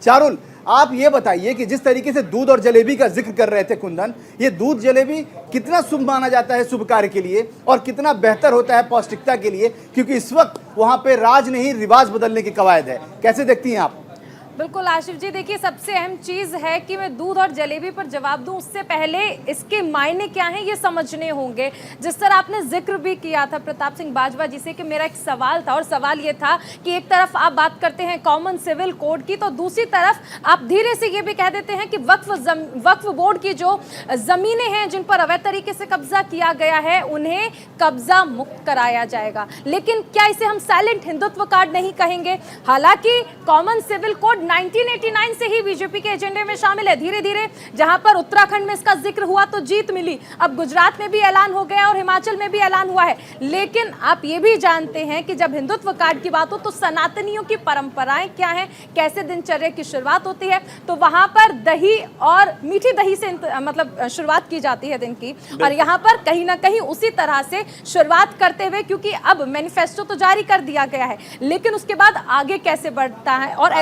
चारुल, आप ये बताइए कि जिस तरीके से दूध और जलेबी का जिक्र कर रहे थे कुंदन, ये दूध जलेबी कितना शुभ माना जाता है शुभ कार्य के लिए और कितना बेहतर होता है पौष्टिकता के लिए, क्योंकि इस वक्त वहां पे राज नहीं रिवाज बदलने की कवायद है। कैसे देखती हैं आप? बिल्कुल आशिफ जी, देखिए सबसे अहम चीज़ है कि मैं दूध और जलेबी पर जवाब दूं उससे पहले इसके मायने क्या हैं ये समझने होंगे। जिस तरह आपने जिक्र भी किया था प्रताप सिंह बाजवा जी से कि मेरा एक सवाल था और सवाल ये था कि एक तरफ आप बात करते हैं कॉमन सिविल कोड की, तो दूसरी तरफ आप धीरे से ये भी कह देते हैं कि वक्फ बोर्ड की जो ज़मीनें हैं जिन पर अवैध तरीके से कब्जा किया गया है उन्हें कब्जा मुक्त कराया जाएगा। लेकिन क्या इसे हम साइलेंट हिंदुत्व कार्ड नहीं कहेंगे? हालांकि कॉमन सिविल कोड 1989 से ही बीजेपी के एजेंडे में शामिल है। धीरे धीरे जहां पर उत्तराखंड में इसका जिक्र हुआ तो जीत मिली, अब गुजरात में भी ऐलान हो गया और हिमाचल में भी ऐलान हुआ है। लेकिन आप ये भी जानते हैं कि जब हिंदुत्व कार्ड की बात हो तो सनातनियों की परंपराएं क्या हैं, कैसे दिनचर्या की शुरुआत होती है, तो वहां पर दही और मीठी दही से मतलब शुरुआत की जाती है दिन की, और यहाँ पर कहीं ना कहीं उसी तरह से शुरुआत करते हुए, क्योंकि अब मैनिफेस्टो तो जारी कर दिया गया है, लेकिन उसके बाद आगे कैसे बढ़ता है और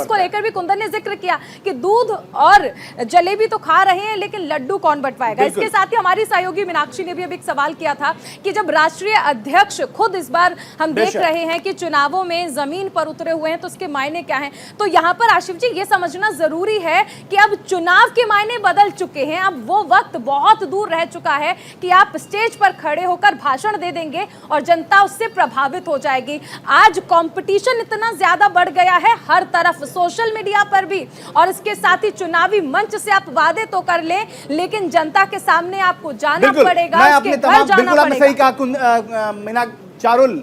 इसको लेकर भी कुंदन ने जिक्र किया कि दूध और जलेबी तो खा रहे हैं लेकिन लड्डू कौन बंटवाएगा। इसके साथ ही हमारी सहयोगी मीनाक्षी ने भी अभी एक सवाल किया था कि जब राष्ट्रीय अध्यक्ष खुद इस बार हम देख रहे हैं कि चुनावों में जमीन पर उतरे हुए हैं तो उसके मायने क्या हैं, तो यहाँ पर आशिफ जी ये समझना जरूरी है कि अब चुनाव के मायने बदल चुके हैं। अब वो वक्त बहुत दूर रह चुका है कि आप स्टेज पर खड़े होकर भाषण दे देंगे और जनता उससे प्रभावित हो जाएगी। आज कंपटीशन इतना ज्यादा बढ़ गया है हर तरफ, सोशल मीडिया पर भी, और इसके साथ ही चुनावी मंच से आप वादे तो कर लें लेकिन जनता के सामने आपको जाना पड़ेगा, उसके घर जाना पड़ेगा। सही कहा मीना, चारुल।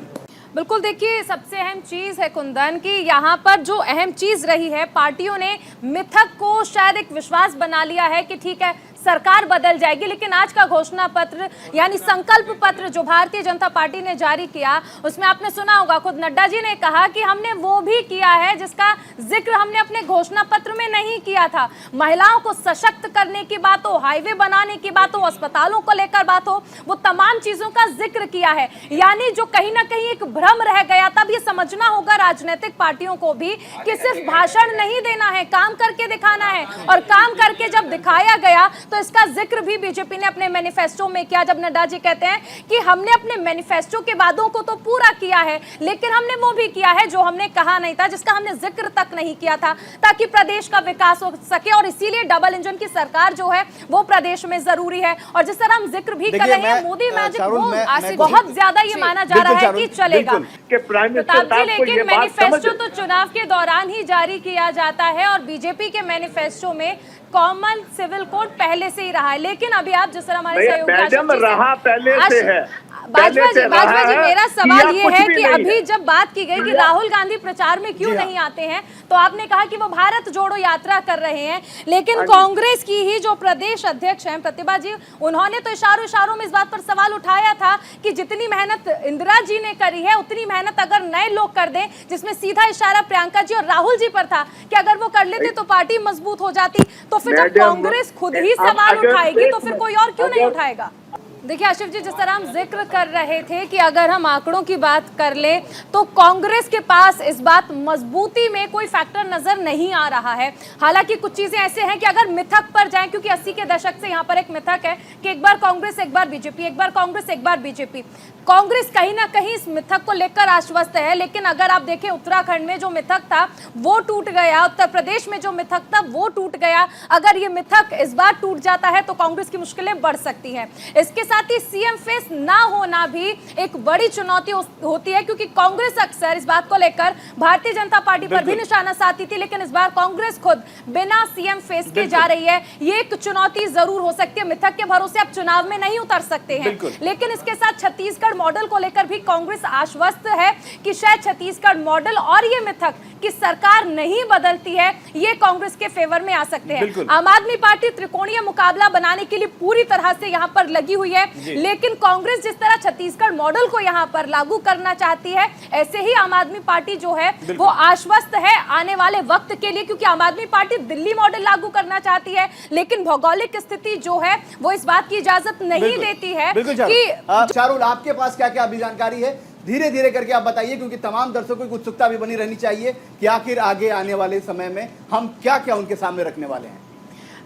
बिल्कुल, देखिए सबसे अहम चीज है कुंदन की यहाँ पर जो अहम चीज रही है, पार्टियों ने मिथक को शायद एक विश्वास बना लिया है कि ठीक है सरकार बदल जाएगी, लेकिन आज का घोषणा पत्र यानी संकल्प पत्र जो भारतीय जनता पार्टी ने जारी किया उसमें आपने सुना होगा खुद नड्डा जी ने कहा कि हमने वो भी किया है जिसका जिक्र हमने अपने घोषणा पत्र में नहीं किया था। महिलाओं को सशक्त करने की बात हो, हाईवे बनाने की बात हो, अस्पतालों को लेकर बात हो, वो तमाम चीजों का जिक्र किया है। यानी जो कहीं ना कहीं एक भ्रम रह गया था, अब ये समझना होगा राजनीतिक पार्टियों को भी कि सिर्फ भाषण नहीं देना है, काम करके दिखाना है, और काम करके जब दिखाया गया तो इसका जिक्र भी बीजेपी ने अपने मैनिफेस्टो में किया। जब नड्डा जी कहते हैं कि हमने अपने मैनिफेस्टो के वादों को तो पूरा किया है लेकिन हमने वो भी किया है जो हमने कहा नहीं था, जिसका हमने जिक्र तक नहीं किया था, ताकि प्रदेश का विकास हो सके, और इसीलिए डबल इंजन की सरकार जो है वो प्रदेश में जरूरी है। और जिस तरह हम जिक्र भी कर रहे हैं मोदी मैजिक वो बहुत ज्यादा ये माना जा रहा है कि चलेगा प्रताप जी, लेकिन मैनिफेस्टो तो चुनाव के दौरान ही जारी किया जाता है और बीजेपी के मैनिफेस्टो में कॉमन सिविल कोड पहले से ही रहा है। लेकिन अभी आप जिस तरह हमारे सहयोगी रहा पहले से है। बाजवा जी मेरा सवाल ये है कि अभी जब बात की गई कि राहुल गांधी प्रचार में क्यों नहीं आते हैं, तो आपने कहा कि वो भारत जोड़ो यात्रा कर रहे हैं, लेकिन कांग्रेस की ही जो प्रदेश अध्यक्ष हैं प्रतिभा जी, उन्होंने तो इशारों में इस बात पर सवाल उठाया था कि जितनी मेहनत इंदिरा जी ने करी है उतनी मेहनत अगर नए लोग कर दें, जिसमें सीधा इशारा प्रियंका जी और राहुल जी पर था कि अगर वो कर लेते तो पार्टी मजबूत हो जाती। तो फिर जब कांग्रेस खुद ही सवाल उठाएगी तो फिर कोई और क्यों नहीं उठाएगा? देखिए आशिफ जी, जिस तरह हम जिक्र कर रहे थे कि अगर हम आंकड़ों की बात कर ले तो कांग्रेस के पास इस बात मजबूती में कोई फैक्टर नजर नहीं आ रहा है। हालांकि कुछ चीजें ऐसे हैं कि अगर मिथक पर जाएं, क्योंकि 80 के दशक से यहाँ पर एक मिथक है कि एक बार कांग्रेस एक बार बीजेपी, एक बार कांग्रेस एक बार बीजेपी। कांग्रेस कहीं ना कहीं इस मिथक को लेकर आश्वस्त है, लेकिन अगर आप देखें उत्तराखंड में जो मिथक था वो टूट गया, उत्तर प्रदेश में जो मिथक था वो टूट गया। अगर ये मिथक इस बार टूट जाता है तो कांग्रेस की मुश्किलें बढ़ सकती हैं। इसके साथ ही सीएम फेस ना होना भी एक बड़ी चुनौती होती है, क्योंकि कांग्रेस अक्सर इस बात को लेकर भारतीय जनता पार्टी पर भी निशाना साधती थी, लेकिन इस बार कांग्रेस खुद बिना सीएम फेस के जा रही है। ये एक चुनौती जरूर हो सकती है। मिथक के भरोसे आप चुनाव में नहीं उतर सकते हैं, लेकिन इसके साथ छत्तीसगढ़ मॉडल को लेकर भी कांग्रेस आश्वस्त है कि शायद छत्तीसगढ़ मॉडल और ये मिथक कि सरकार नहीं बदलती है, ये कांग्रेस के फेवर में आ सकते हैं। आम आदमी पार्टी त्रिकोणीय मुकाबला बनाने के लिए पूरी तरह से यहाँ पर लगी हुई है, लेकिन कांग्रेस जिस तरह छत्तीसगढ़ मॉडल को यहाँ पर लागू करना चाहती है, ऐसे ही आम आदमी पार्टी जो है वो आश्वस्त है आने वाले वक्त के लिए, क्योंकि आम आदमी पार्टी दिल्ली मॉडल लागू करना चाहती है, लेकिन भौगोलिक स्थिति जो है वो इस बात की इजाजत नहीं देती है कि चारुल, आपके पास क्या क्या अभी जानकारी है? धीरे धीरे करके आप बताइए, क्योंकि तमाम दर्शकों की उत्सुकता भी बनी रहनी चाहिए कि आखिर आगे आने वाले समय में हम क्या क्या उनके सामने रखने वाले हैं।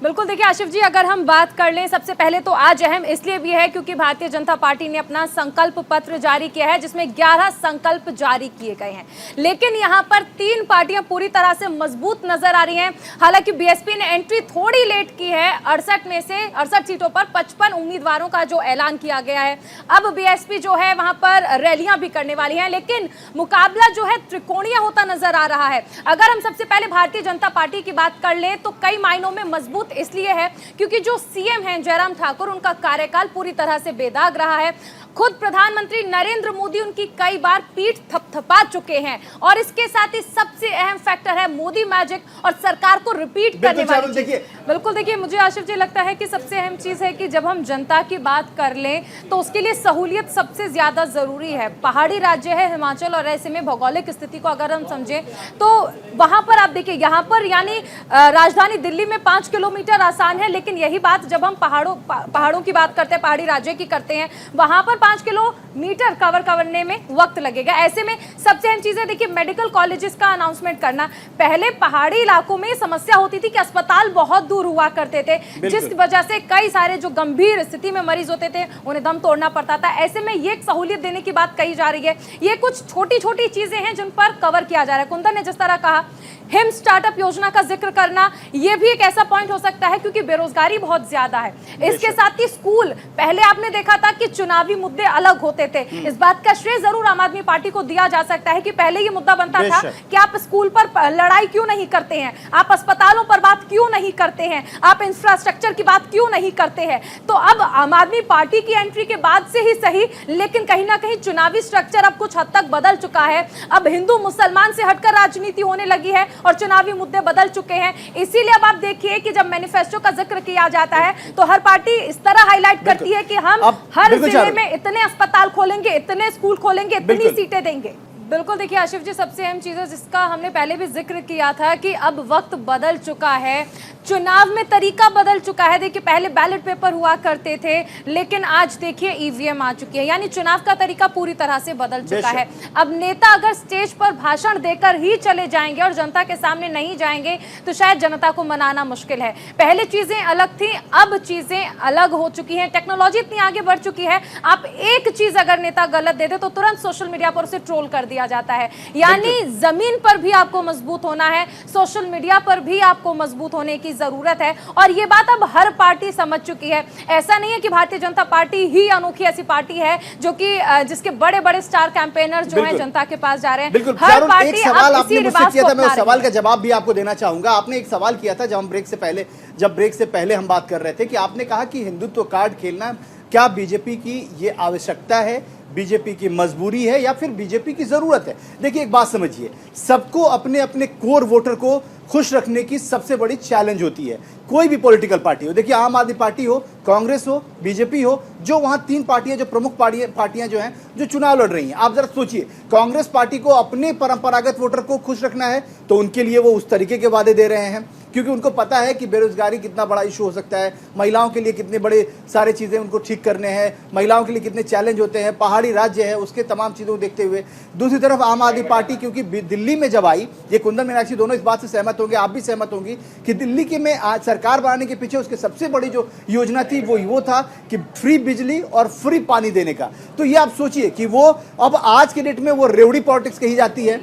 बिल्कुल, देखिए आशिफ जी, अगर हम बात कर लें, सबसे पहले तो आज अहम इसलिए भी है क्योंकि भारतीय जनता पार्टी ने अपना संकल्प पत्र जारी किया है जिसमें 11 संकल्प जारी किए गए हैं। लेकिन यहां पर 3 पार्टियां पूरी तरह से मजबूत नजर आ रही हैं। हालांकि बीएसपी ने एंट्री थोड़ी लेट की है। 68 में से 68 सीटों पर 55 उम्मीदवारों का जो ऐलान किया गया है। अब बीएसपी जो है वहां पर रैलियां भी करने वाली है, लेकिन मुकाबला जो है त्रिकोणीय होता नजर आ रहा है। अगर हम सबसे पहले भारतीय जनता पार्टी की बात कर लें तो कई मायनों में मजबूत इसलिए है क्योंकि जो सीएम हैं जयराम ठाकुर, उनका कार्यकाल पूरी तरह से बेदाग रहा है। खुद प्रधानमंत्री नरेंद्र मोदी उनकी कई बार पीठ थपथपा चुके हैं और इसके साथ ही सबसे अहम फैक्टर है मोदी मैजिक और सरकार को रिपीट करने वाली चीज। बिल्कुल, देखिए मुझे आशिफ जी लगता है कि सबसे अहम चीज है कि जब हम जनता की बात कर लें तो उसके लिए सहूलियत सबसे ज्यादा जरूरी है। पहाड़ी राज्य है हिमाचल और ऐसे में भौगोलिक स्थिति को अगर हम समझें तो वहां पर आप देखिए, यहाँ पर यानी राजधानी दिल्ली में 5 किलोमीटर आसान है, लेकिन यही बात जब हम पहाड़ों की बात करते हैं, पहाड़ी राज्य की करते हैं, वहां पर 5 किलोमीटर कवर करने में वक्त लगेगा। ऐसे में सबसे अहम चीज है देखिए मेडिकल कॉलेजेस का अनाउंसमेंट करना। पहले पहाड़ी इलाकों में समस्या होती थी कि अस्पताल बहुत दूर हुआ करते थे, जिस वजह से कई सारे जो गंभीर स्थिति में मरीज होते थे उन्हें दम तोड़ना पड़ता था। ऐसे में ये एक सहूलियत देने की बात कही जा रही है। ये कुछ छोटी छोटी चीजें हैं जिन पर कवर किया जा रहा है। कुंदन ने जिस तरह कहा, हिम स्टार्टअप योजना का जिक्र करना, यह भी एक ऐसा पॉइंट हो सकता है क्योंकि बेरोजगारी बहुत ज्यादा है। इसके साथ ही स्कूल, पहले आपने देखा था कि चुनावी मुद्दे अलग होते थे। इस बात का श्रेय जरूर आम आदमी पार्टी को दिया जा सकता है कि पहले ये मुद्दा बनता था कि आप स्कूल पर लड़ाई क्यों नहीं करते हैं, आप अस्पतालों पर बात क्यों नहीं करते हैं, आप इंफ्रास्ट्रक्चर की बात क्यों नहीं करते हैं। तो अब आम आदमी पार्टी की एंट्री के बाद से ही सही, लेकिन कहीं ना कहीं चुनावी स्ट्रक्चर अब कुछ हद तक बदल चुका है। अब हिंदू मुसलमान से हटकर राजनीति होने लगी है और चुनावी मुद्दे बदल चुके हैं। इसीलिए अब आप देखिए कि जब मैनिफेस्टो का जिक्र किया जाता है तो हर पार्टी इस तरह हाईलाइट करती है कि हम हर जिले में इतने अस्पताल खोलेंगे, इतने स्कूल खोलेंगे, इतनी सीटें देंगे। बिल्कुल, देखिए आशिफ जी, सबसे अहम चीज़ है जिसका हमने पहले भी जिक्र किया था कि अब वक्त बदल चुका है, चुनाव में तरीका बदल चुका है। देखिए पहले बैलेट पेपर हुआ करते थे, लेकिन आज देखिए ईवीएम आ चुकी है, यानी चुनाव का तरीका पूरी तरह से बदल चुका है। अब नेता अगर स्टेज पर भाषण देकर ही चले जाएंगे और जनता के सामने नहीं जाएंगे तो शायद जनता को मनाना मुश्किल है। पहले चीजें अलग थी, अब चीजें अलग हो चुकी हैं। टेक्नोलॉजी इतनी आगे बढ़ चुकी है, आप एक चीज अगर नेता गलत दे दे तो तुरंत सोशल मीडिया पर उसे ट्रोल कर दिया जाता है। यानी जमीन पर भी आपको मजबूत होना है, सोशल मीडिया पर भी आपको मजबूत होने की जरूरत है और ये बात अब हर पार्टी समझ चुकी है। ऐसा नहीं है कि भारतीय जनता पार्टी ही अनोखी ऐसी पार्टी है जो कि जिसके बड़े बड़े स्टार कैंपेनर जो हैं जनता के पास जा रहे हैं। बिल्कुल, हर पार्टी एक सवाल आपने मुझसे किया था, मैं उस सवाल का है। जवाब भी आपको देना चाहूंगा। आपने एक सवाल किया था जब ब्रेक से पहले हम बात कर रहे थे कि आपने कहा कि हिंदुत्व कार्ड खेलना क्या बीजेपी की ये आवश्यकता है, बीजेपी की मजबूरी है या फिर बीजेपी की जरूरत है। देखिए एक बात समझिए, सबको अपने अपने कोर वोटर को खुश रखने की सबसे बड़ी चैलेंज होती है। कोई भी पॉलिटिकल पार्टी हो, देखिए आम आदमी पार्टी हो, कांग्रेस हो, बीजेपी हो, जो वहां 3 पार्टियां जो प्रमुख पार्टियां जो हैं जो चुनाव लड़ रही हैं, आप जरा सोचिए, कांग्रेस पार्टी को अपने परंपरागत वोटर को खुश रखना है तो उनके लिए वो उस तरीके के वादे दे रहे हैं क्योंकि उनको पता है कि बेरोजगारी कितना बड़ा इशू हो सकता है, महिलाओं के लिए कितने बड़े सारे चीजें उनको ठीक करने हैं, महिलाओं के लिए कितने चैलेंज होते हैं, पहाड़ी राज्य है उसके तमाम चीजों को देखते हुए। दूसरी तरफ आम आदमी पार्टी क्योंकि दिल्ली में जब आई, ये कुंदन मीनाक्षी दोनों इस बात से सहमत होंगे, आप भी सहमत होंगी कि दिल्ली के में आज सरकार बनाने के पीछे उसके सबसे बड़ी जो योजना थी वो था कि फ्री बिजली और फ्री पानी देने का। तो ये आप सोचिए कि वो अब आज के डेट में वो रेवड़ी पॉलिटिक्स कही जाती है,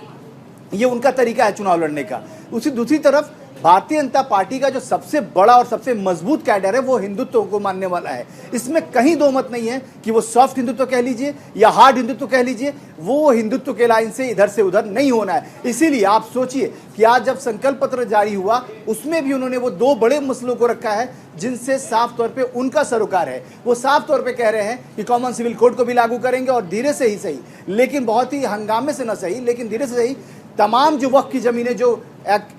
ये उनका तरीका है चुनाव लड़ने का। उसी दूसरी तरफ भारतीय जनता पार्टी का जो सबसे बड़ा और सबसे मजबूत कैडर है वो हिंदुत्व को मानने वाला है। इसमें कहीं दो मत नहीं है कि वो सॉफ्ट हिंदुत्व कह लीजिए या हार्ड हिंदुत्व कह लीजिए, वो हिंदुत्व के लाइन से इधर से उधर नहीं होना है। इसीलिए आप सोचिए कि आज जब संकल्प पत्र जारी हुआ उसमें भी उन्होंने वो 2 बड़े मसलों को रखा है जिनसे साफ तौर पे उनका सरोकार है। वो साफ तौर पे कह रहे हैं कि कॉमन सिविल कोड को भी लागू करेंगे और धीरे से ही सही, लेकिन बहुत ही हंगामे से न सही, लेकिन धीरे से सही तमाम जो वक्त की जमीनें जो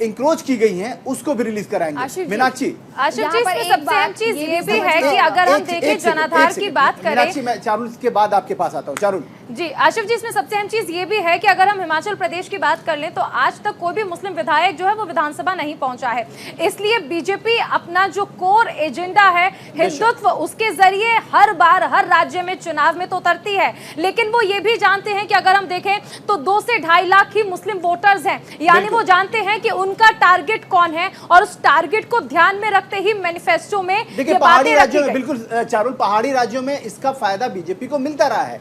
इंक्रोच की गई हैं उसको भी रिलीज कराएंगे। मीनाक्षी, आशिफ जी, यहाँ पर इसमें एक सबसे अहम बात चीज ये ये भी भी है कि अगर हम देखें जनाधार की बात करें। मीनाक्षी, मैं चारुल के बाद आपके पास आता हूँ। चारुल जी आशिफ जी, इसमें सबसे अहम चीज ये भी है कि अगर हम हिमाचल प्रदेश की बात कर लें तो आज तक कोई भी मुस्लिम विधायक जो है वो विधानसभा नहीं पहुंचा है। इसलिए बीजेपी अपना जो कोर एजेंडा है हिंदुत्व, उसके जरिए हर बार हर राज्य में चुनाव में तो उतरती है, लेकिन वो ये भी जानते हैं कि अगर हम देखें तो 2 से 2.5 लाख ही मुस्लिम वोटर्स हैं, यानी वो जानते हैं कि उनका टारगेट कौन है और उस टारगेट को ध्यान में रखते ही मैनिफेस्टो में देखिए, पहाड़ी राज्यों में बिल्कुल चारुल, पहाड़ी राज्यों में इसका फायदा बीजेपी को मिलता रहा है।